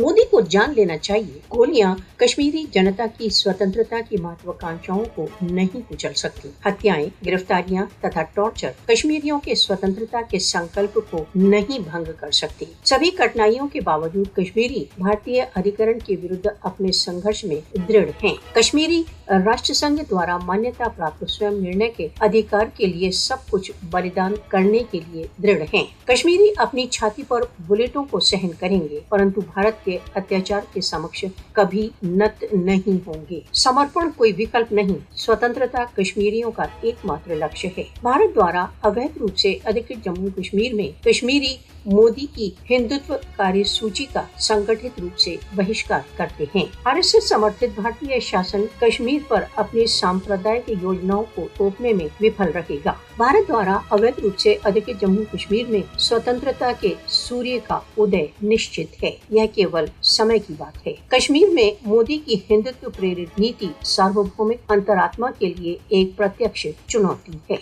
मोदी को जान लेना चाहिए, गोलियां कश्मीरी जनता की स्वतंत्रता की महत्वाकांक्षाओं को नहीं कुचल सकती। हत्याएं, गिरफ्तारियां तथा टॉर्चर कश्मीरियों के स्वतंत्रता के संकल्प को नहीं भंग कर सकती। सभी कठिनाइयों के बावजूद कश्मीरी भारतीय अधिकरण के विरुद्ध अपने संघर्ष में दृढ़ हैं। कश्मीरी राष्ट्र संघ द्वारा मान्यता प्राप्त स्वयं निर्णय के अधिकार के लिए सब कुछ बलिदान करने के लिए दृढ़ हैं। कश्मीरी अपनी छाती पर बुलेटों को सहन करेंगे, परंतु भारत के अत्याचार के समक्ष कभी नत नहीं होंगे। समर्पण कोई विकल्प नहीं, स्वतंत्रता कश्मीरियों का एकमात्र लक्ष्य है। भारत द्वारा अवैध रूप से अधिकृत जम्मू कश्मीर में कश्मीरी मोदी की हिंदुत्व कार्य सूची का संगठित रूप से बहिष्कार करते हैं। आरएसएस समर्थित भारतीय शासन कश्मीर पर अपनी सांप्रदायिक योजनाओं को थोपने में विफल रहेगा। भारत द्वारा अवैध रूप से अधिकृत जम्मू कश्मीर में स्वतंत्रता के सूर्य का उदय निश्चित है। यह केवल समय की बात है। कश्मीर में मोदी की हिंदुत्व प्रेरित नीति सार्वभौमिक अंतरात्मा के लिए एक प्रत्यक्ष चुनौती है।